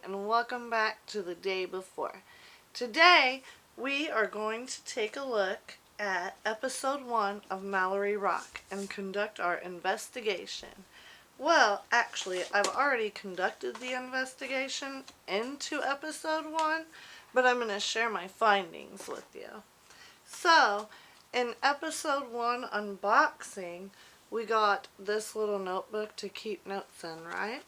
and welcome back to the day before. Today we are going to take a look at episode 1 of Mallory Rock and conduct our investigation. Well, actually, I've already conducted the investigation into episode 1, but I'm going to share my findings with you. So, in episode 1 unboxing, we got this little notebook to keep notes in, right?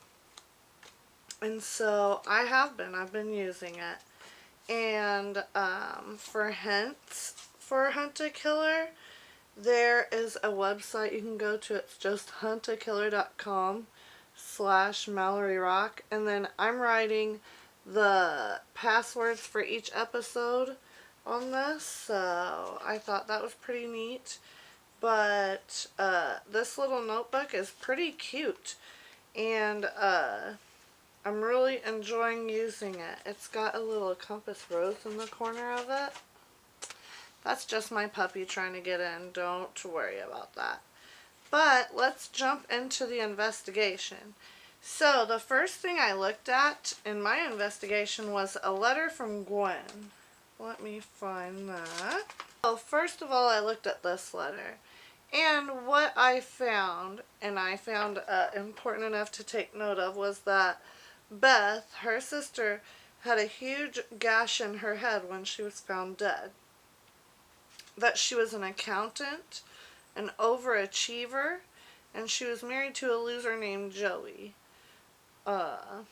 And so I've been using it. And for hints for Hunt a Killer, there is a website you can go to. It's just huntakiller.com/Mallory Rock. And then I'm writing the passwords for each episode on this. So I thought that was pretty neat. But this little notebook is pretty cute. And I'm really enjoying using it. It's got a little compass rose in the corner of it. That's just my puppy trying to get in. Don't worry about that. But let's jump into the investigation. So the first thing I looked at in my investigation was a letter from Gwen. Let me find that. So first of all, I looked at this letter. And what I found, and I found important enough to take note of, was that Beth, her sister, had a huge gash in her head when she was found dead. That she was an accountant, an overachiever, and she was married to a loser named Joey. And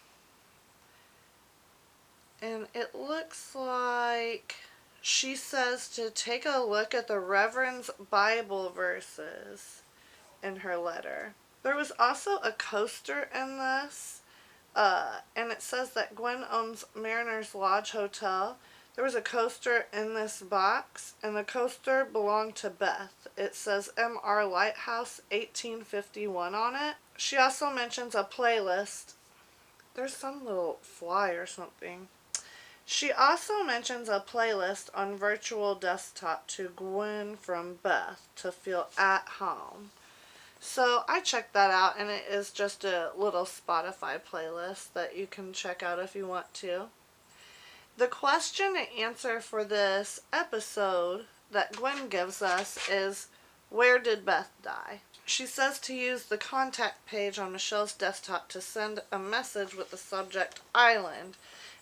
it looks like she says to take a look at the Reverend's Bible verses in her letter. There was also a coaster in this. And it says that Gwen owns Mariner's Lodge Hotel. There was a coaster in this box, and the coaster belonged to Beth. It says MR Lighthouse 1851 on it. She also mentions a playlist. There's some little fly or something. She also mentions a playlist on virtual desktop to Gwen from Beth to feel at home. So I checked that out, and it is just a little Spotify playlist that you can check out if you want to. The question and answer for this episode that Gwen gives us is, where did Beth die? She says to use the contact page on Michelle's desktop to send a message with the subject island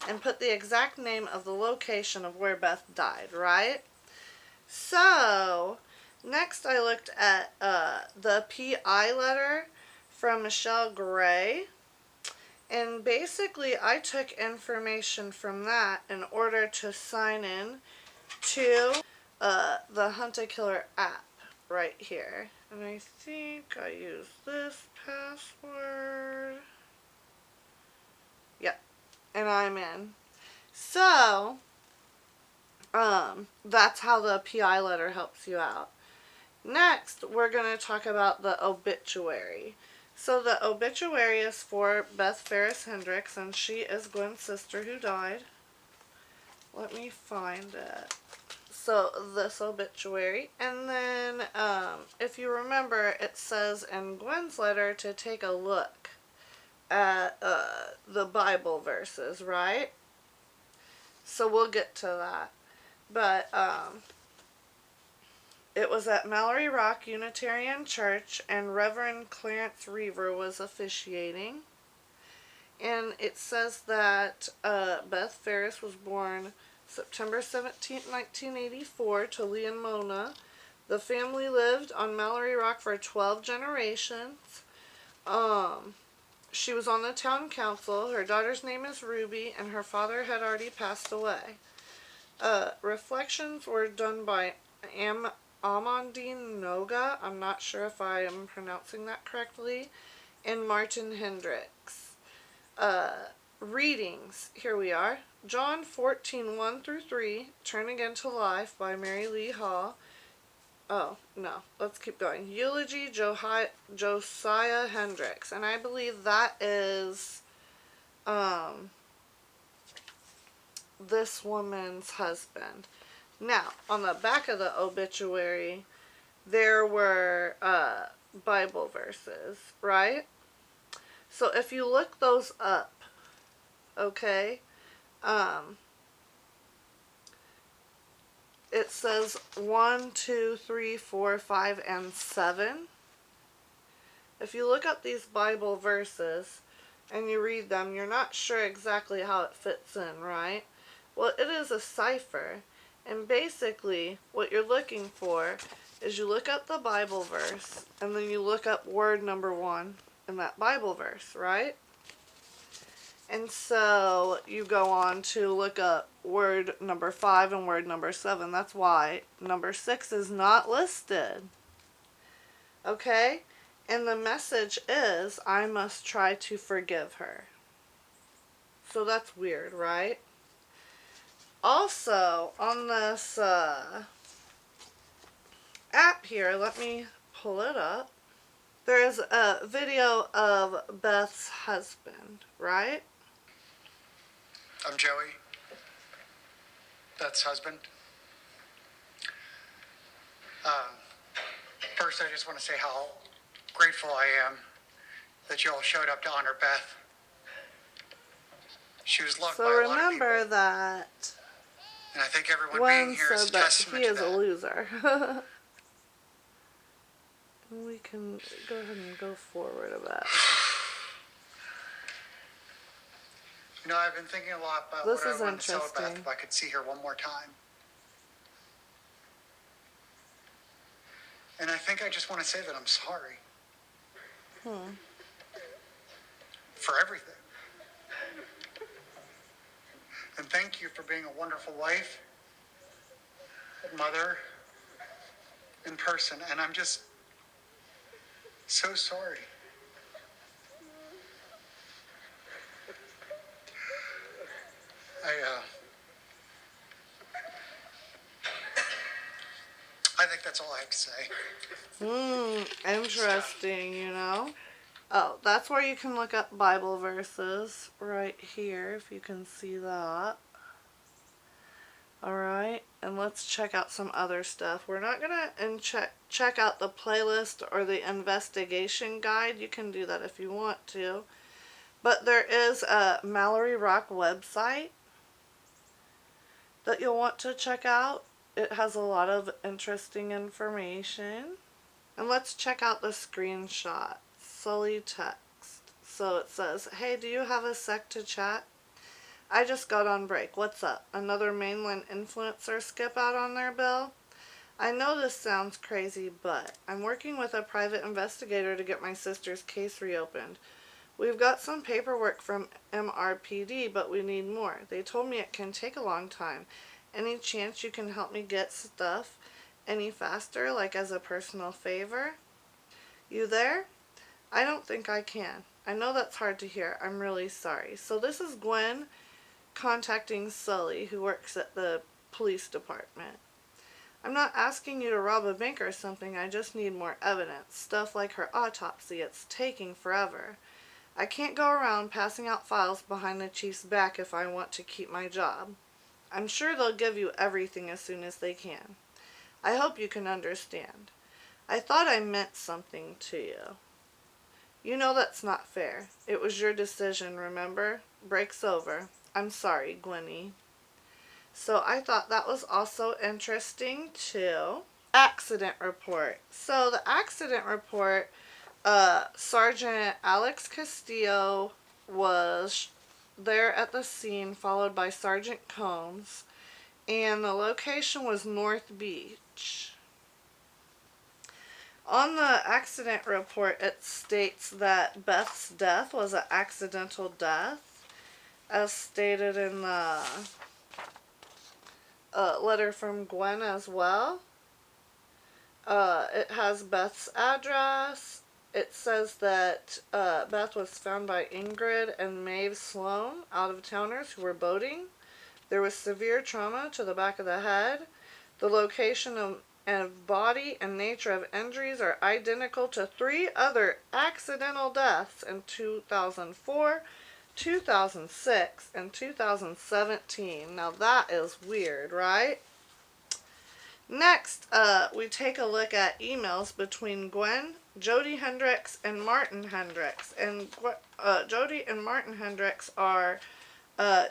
and put the exact name of the location of where Beth died, right? So next, I looked at the PI letter from Michelle Gray, and basically I took information from that in order to sign in to the Hunt a Killer app right here. And I think I used this password. Yep, and I'm in. So that's how the PI letter helps you out. Next, we're going to talk about the obituary. So the obituary is for Beth Ferris Hendricks, and she is Gwen's sister who died. Let me find it. So this obituary, and then if you remember, it says in Gwen's letter to take a look at the Bible verses, right? So we'll get to that. But it was at Mallory Rock Unitarian Church, and Reverend Clarence Reaver was officiating. And it says that Beth Ferris was born September 17, 1984 to Lee and Mona. The family lived on Mallory Rock for 12 generations. She was on the town council. Her daughter's name is Ruby, and her father had already passed away. Reflections were done by Amandine Noga, I'm not sure if I am pronouncing that correctly, and Martin Hendricks. Readings, here we are. John 14:1-3, Turn Again to Life by Mary Lee Hall. Oh, no, let's keep going. Eulogy, Josiah Hendricks, and I believe that is this woman's husband. Now, on the back of the obituary, there were Bible verses, right? So if you look those up, okay? Um, it says 1, 2, 3, 4, 5, and 7. If you look up these Bible verses and you read them, you're not sure exactly how it fits in, right? Well, it is a cipher. And basically, what you're looking for is you look up the Bible verse, and then you look up word number 1 in that Bible verse, right? And so you go on to look up word number 5 and word number 7. That's why number 6 is not listed. Okay? And the message is, I must try to forgive her. So that's weird, right? Also, on this app here, let me pull it up. There is a video of Beth's husband, right? I'm Joey, Beth's husband. First, I just want to say how grateful I am that you all showed up to honor Beth. She was loved by a lot of people. So remember that And I think everyone Gwen being here is said a that testament he to is that. a loser. We can go ahead and go forward a bit. You know, I've been thinking a lot about This what is I wanted to tell Beth interesting. if I could see her one more time. And I think I just want to say that I'm sorry. For everything. And thank you for being a wonderful wife, mother, in person. And I'm just so sorry. I think that's all I have to say. Interesting, you know. Oh, that's where you can look up Bible verses right here, if you can see that. Alright, and let's check out some other stuff. We're not going to check out the playlist or the investigation guide. You can do that if you want to. But there is a Mallory Rock website that you'll want to check out. It has a lot of interesting information. And let's check out the screenshot. Sully text. So it says, hey, do you have a sec to chat? I just got on break. What's up? Another mainland influencer skip out on their bill? I know this sounds crazy, but I'm working with a private investigator to get my sister's case reopened. We've got some paperwork from MRPD, but we need more. They told me it can take a long time. Any chance you can help me get stuff any faster, like as a personal favor? You there? I don't think I can. I know that's hard to hear. I'm really sorry. So this is Gwen contacting Sully, who works at the police department. I'm not asking you to rob a bank or something. I just need more evidence. Stuff like her autopsy. It's taking forever. I can't go around passing out files behind the chief's back if I want to keep my job. I'm sure they'll give you everything as soon as they can. I hope you can understand. I thought I meant something to you. You know that's not fair. It was your decision, remember? Break's over. I'm sorry, Gwenny. So I thought that was also interesting too. Accident report. So the accident report, Sergeant Alex Castillo was there at the scene, followed by Sergeant Combs, and the location was North Beach. On the accident report, it states that Beth's death was an accidental death, as stated in the letter from Gwen as well. It has Beth's address. It says that Beth was found by Ingrid and Maeve Sloan, out-of-towners who were boating. There was severe trauma to the back of the head. The location of body and nature of injuries are identical to 3 other accidental deaths in 2004, 2006, and 2017. Now that is weird, right? Next, we take a look at emails between Gwen, Jody Hendricks, and Martin Hendricks. And Jody and Martin Hendricks are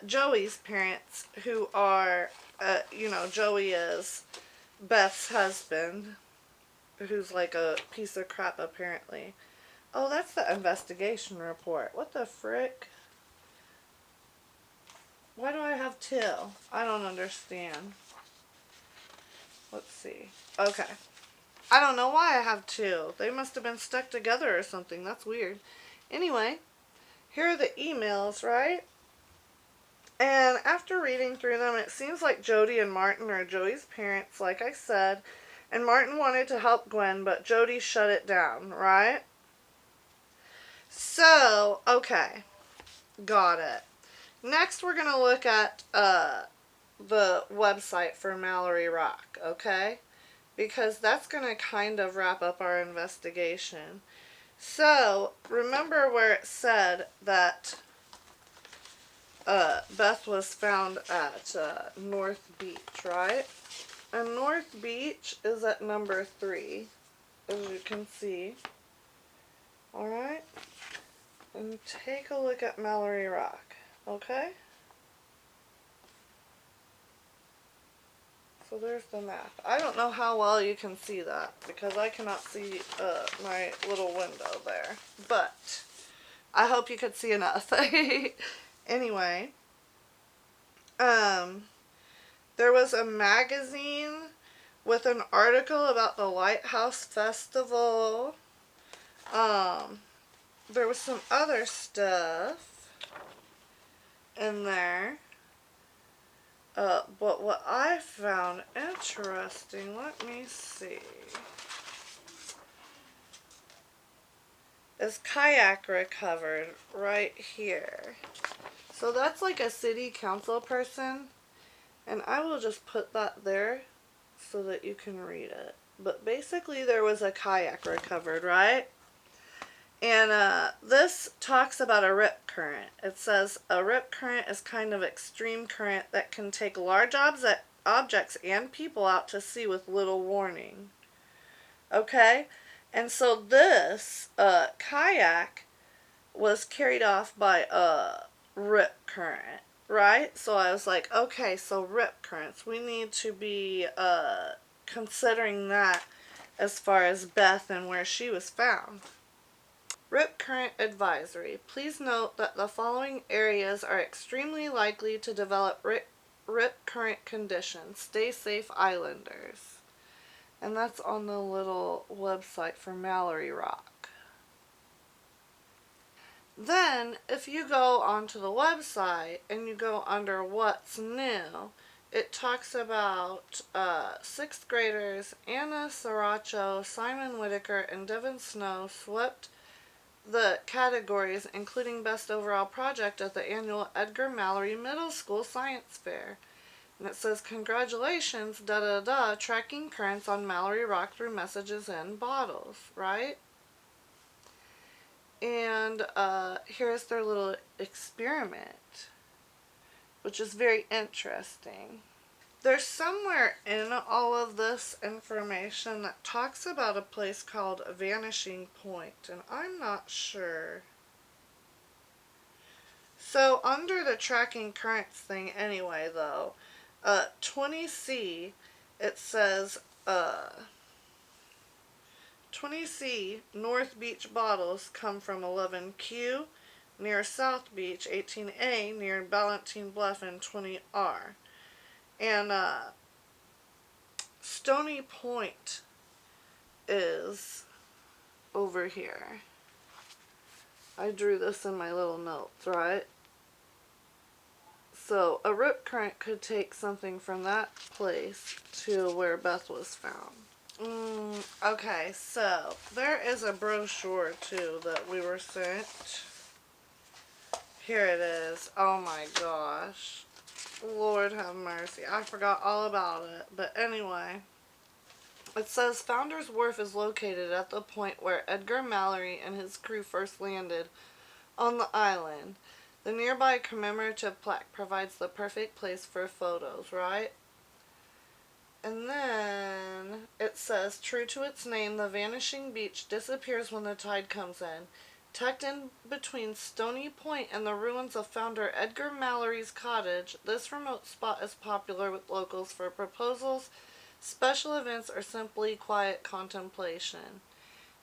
Joey's parents, who are, Joey is Beth's husband, who's like a piece of crap apparently. Oh, that's the investigation report. What the frick? Why do I have two? I don't understand. Let's see. Okay. I don't know why I have two. They must have been stuck together or something. That's weird. Anyway, here are the emails, right? And after reading through them, it seems like Jody and Martin are Joey's parents, like I said. And Martin wanted to help Gwen, but Jody shut it down, right? So, okay. Got it. Next, we're going to look at the website for Mallory Rock, okay? Because that's going to kind of wrap up our investigation. So, remember where it said that Beth was found at North Beach, right? And North Beach is at number 3, as you can see. Alright? And take a look at Mallory Rock, okay? So there's the map. I don't know how well you can see that, because I cannot see my little window there. But I hope you could see enough. Anyway, there was a magazine with an article about the Lighthouse Festival. There was some other stuff in there. But what I found interesting, let me see, is kayak recovered right here. So that's like a city council person, and I will just put that there so that you can read it. But basically there was a kayak recovered, right? And this talks about a rip current. It says a rip current is kind of extreme current that can take large objects and people out to sea with little warning. Okay? And so this kayak was carried off by a rip current, right? So I was like, okay, so rip currents. We need to be considering that as far as Beth and where she was found. Rip current advisory. Please note that the following areas are extremely likely to develop rip current conditions. Stay safe, islanders. And that's on the little website for Mallory Rock. Then, if you go onto the website and you go under What's New, it talks about 6th graders Anna Saracho, Simon Whitaker, and Devin Snow swept the categories, including Best Overall Project at the annual Edgar Mallory Middle School Science Fair. And it says, congratulations, tracking currents on Mallory Rock through messages in bottles, right? And here's their little experiment, which is very interesting. There's somewhere in all of this information that talks about a place called Vanishing Point, and I'm not sure. So under the tracking currents thing anyway, though, 20C, it says 20C North Beach bottles come from 11Q near South Beach, 18A near Ballantine Bluff, and 20R. And Stony Point is over here. I drew this in my little notes, right? So a rip current could take something from that place to where Beth was found. Okay, so there is a brochure too that we were sent. Here it is. Oh my gosh. Lord have mercy. I forgot all about it. But anyway, it says Founders Wharf is located at the point where Edgar Mallory and his crew first landed on the island. The nearby commemorative plaque provides the perfect place for photos, right? And then it says, true to its name, the vanishing beach disappears when the tide comes in. tucked in between Stony Point and the ruins of founder Edgar Mallory's cottage. This remote spot is popular with locals for proposals, special events, or simply quiet contemplation.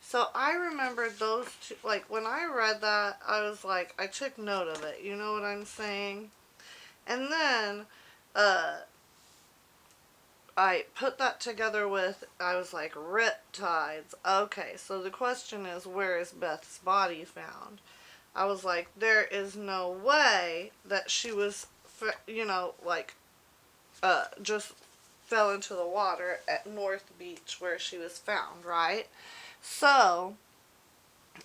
So I remember those two, like when I read that, I was like, I took note of it, you know what I'm saying? And then, uh, I put that together with, I was like, riptides. Okay, so the question is, where is Beth's body found? I was like, there is no way that she was, just fell into the water at North Beach where she was found, right? So,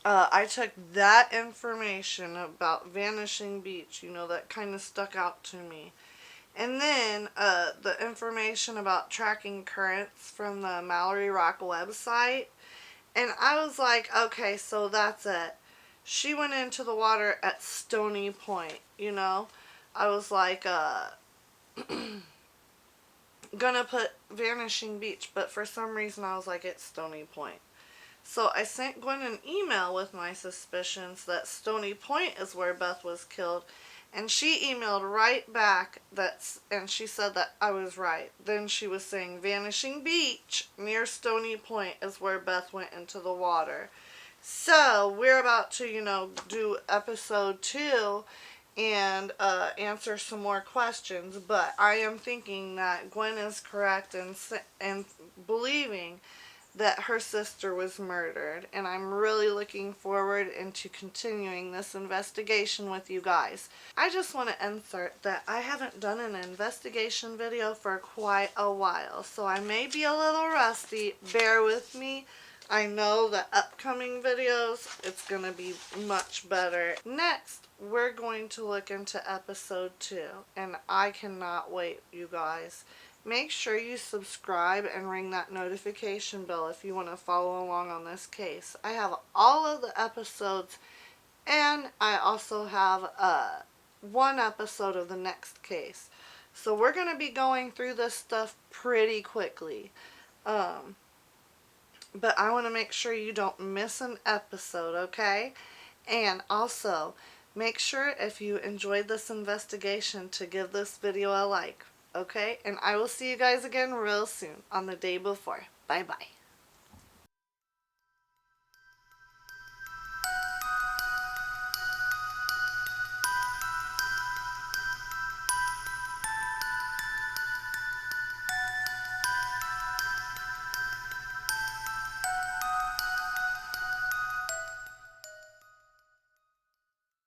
I took that information about Vanishing Beach, that kind of stuck out to me. And then the information about tracking currents from the Mallory Rock website. And I was like, okay, so that's it. She went into the water at Stony Point. I was like, gonna put Vanishing Beach, but for some reason I was like, it's Stony Point. So I sent Gwen an email with my suspicions that Stony Point is where Beth was killed, and she emailed right back and she said that I was right. Then she was saying Vanishing Beach near Stony Point is where Beth went into the water. So we're about to, do episode 2 and answer some more questions, but I am thinking that Gwen is correct in believing that her sister was murdered, and I'm really looking forward into continuing this investigation with you guys. I just want to insert that I haven't done an investigation video for quite a while, so I may be a little rusty. Bear with me. I know that upcoming videos, it's going to be much better. Next, we're going to look into episode 2, and I cannot wait, you guys. Make sure you subscribe and ring that notification bell if you want to follow along on this case. I have all of the episodes, and I also have one episode of the next case. So we're going to be going through this stuff pretty quickly. But I want to make sure you don't miss an episode, okay? And also, make sure if you enjoyed this investigation to give this video a like, okay? And I will see you guys again real soon on the day before. Bye-bye.